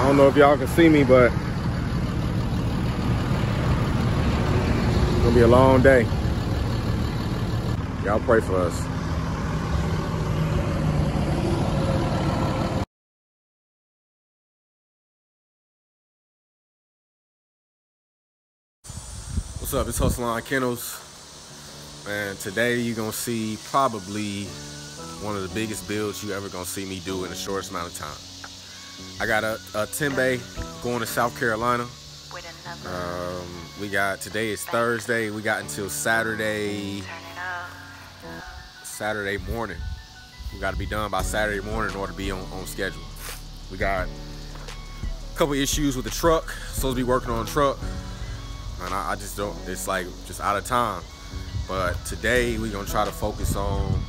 don't know if y'all can see me, but it's gonna be a long day. Y'all pray for us. What's up? It's Hustle on Kennels. And today you're gonna see probably one of the biggest builds you ever gonna see me do in the shortest amount of time. I got a 10 bay going to South Carolina. Today is Thursday. We got until Saturday morning. We got to be done by Saturday morning in order to be on schedule. We got a couple issues with the truck. Supposed to be working on the truck, and I just don't. It's like just out of time. But today we're gonna try to focus on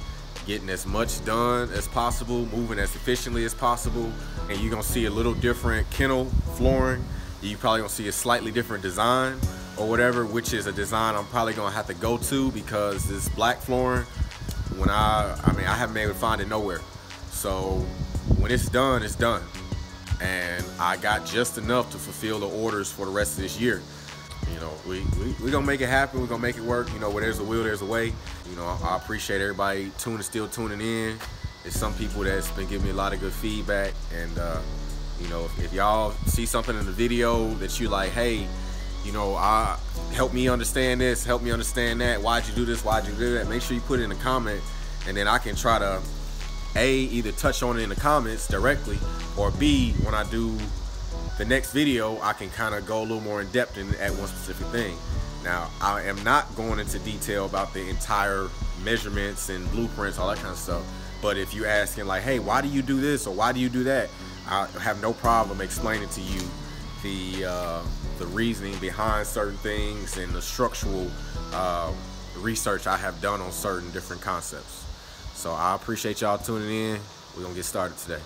getting as much done as possible, moving as efficiently as possible, and you're gonna see a little different kennel flooring. You probably gonna see a slightly different design or whatever, which is a design I'm probably gonna have to go to because this black flooring, when I haven't been able to find it nowhere. So when it's done, it's done. And I got just enough to fulfill the orders for the rest of this year. You know, we gonna make it happen. We're gonna make it work. You know, where there's a will, there's a way. You know, I appreciate everybody still tuning in. There's some people that's been giving me a lot of good feedback. And, you know, if y'all see something in the video that you like, hey, you know, help me understand this, help me understand that. Why'd you do this? Why'd you do that? Make sure you put it in the comment, and then I can try to, A, either touch on it in the comments directly, or B, when I do the next video, I can kind of go a little more in depth at one specific thing. Now, I am not going into detail about the entire measurements and blueprints, all that kind of stuff. But if you're asking like, hey, why do you do this or why do you do that? I have no problem explaining to you the reasoning behind certain things and the structural research I have done on certain different concepts. So I appreciate y'all tuning in. We're gonna get started today.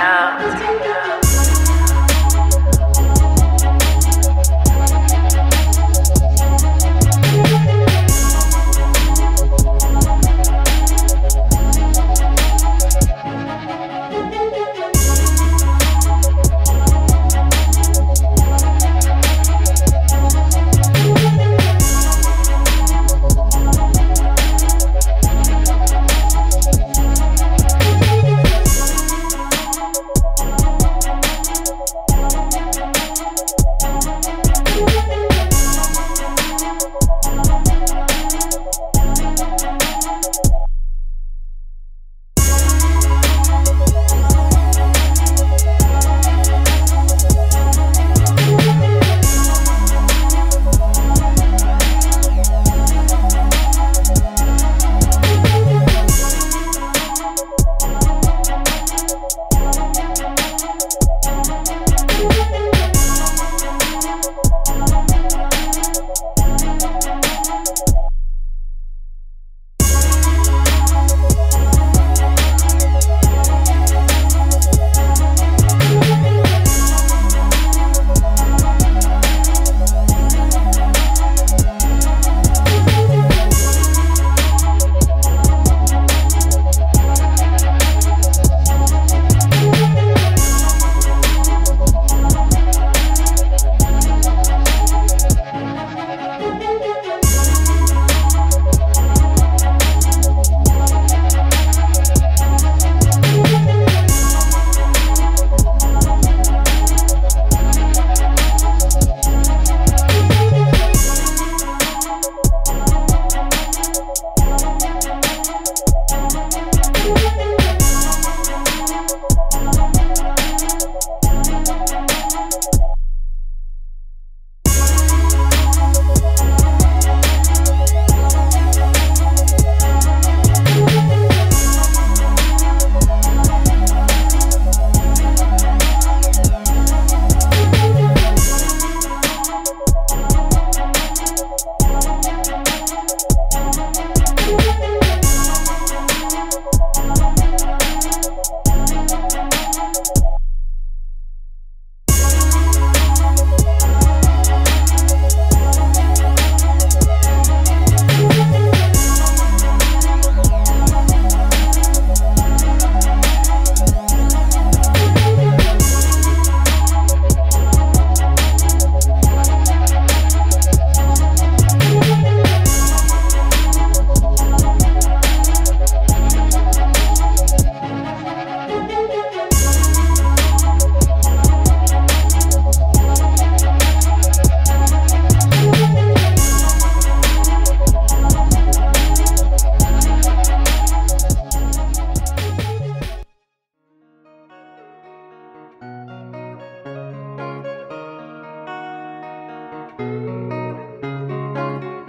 up.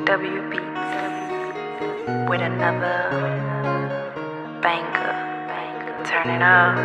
W Beats with another banger. Turn it up.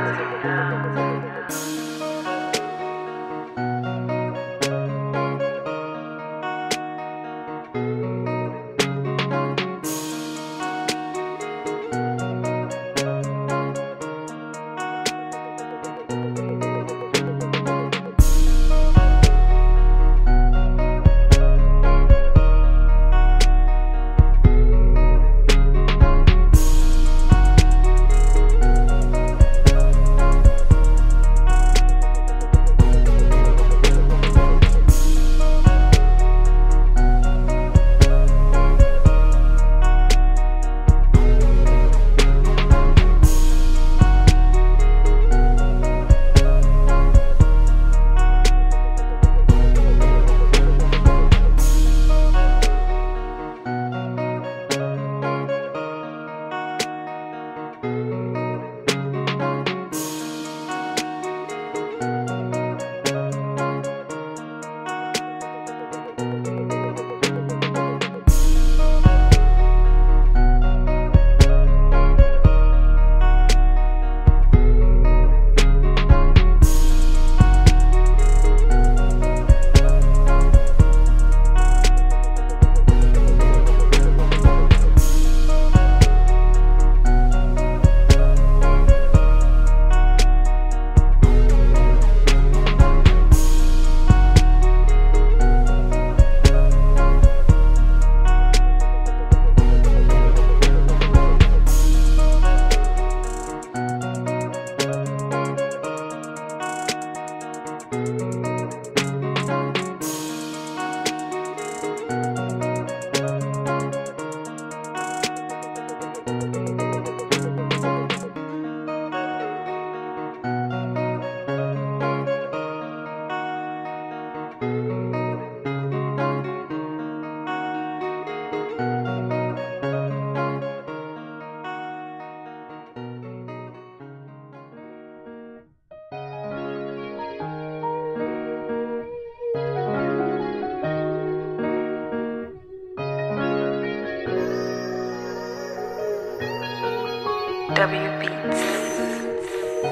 W Beats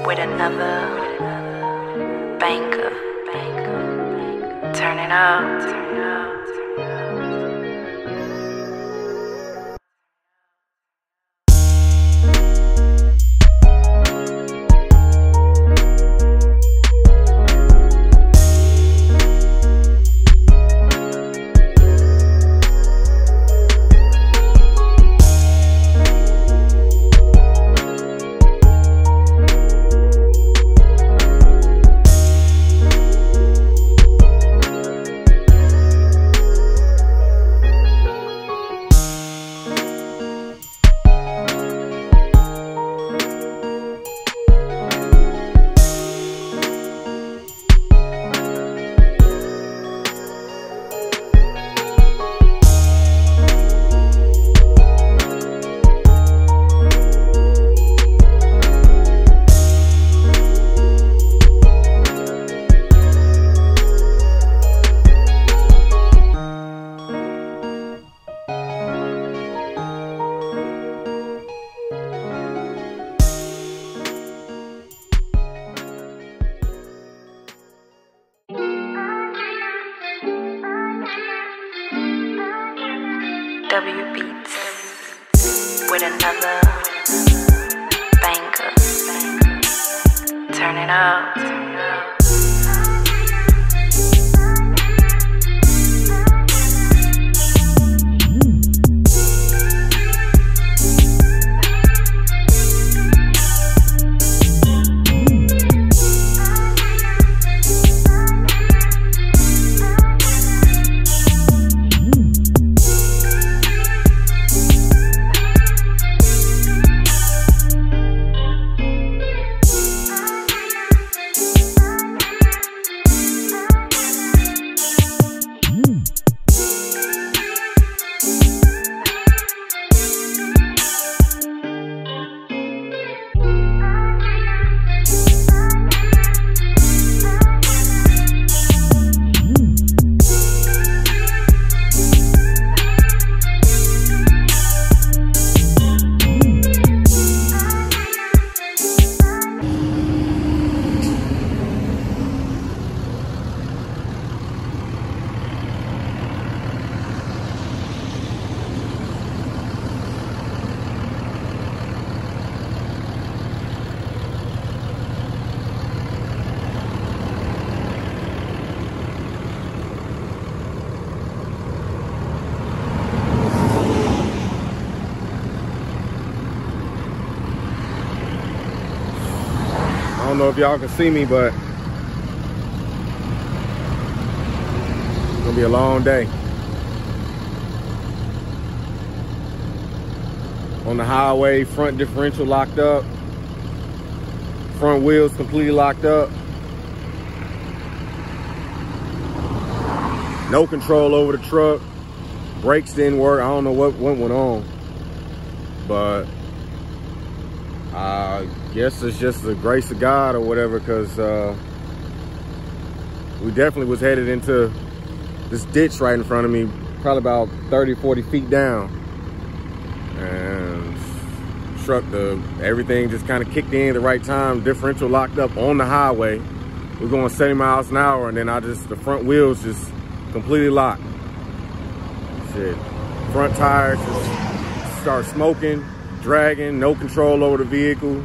with another banger. Turn it up. W Beats with another banger. Turn it up. I don't know if y'all can see me, but it's gonna be a long day. On the highway, front differential locked up, front wheels completely locked up. No control over the truck. Brakes didn't work. I don't know what went on, but I guess it's just the grace of God or whatever, because we definitely was headed into this ditch right in front of me, probably about 30, 40 feet down. And everything just kind of kicked in at the right time. Differential locked up on the highway. We're going 70 miles an hour, and then the front wheels just completely locked. Shit. Front tires just start smoking, dragging, no control over the vehicle,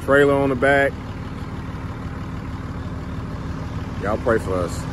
trailer on the back. Y'all pray for us.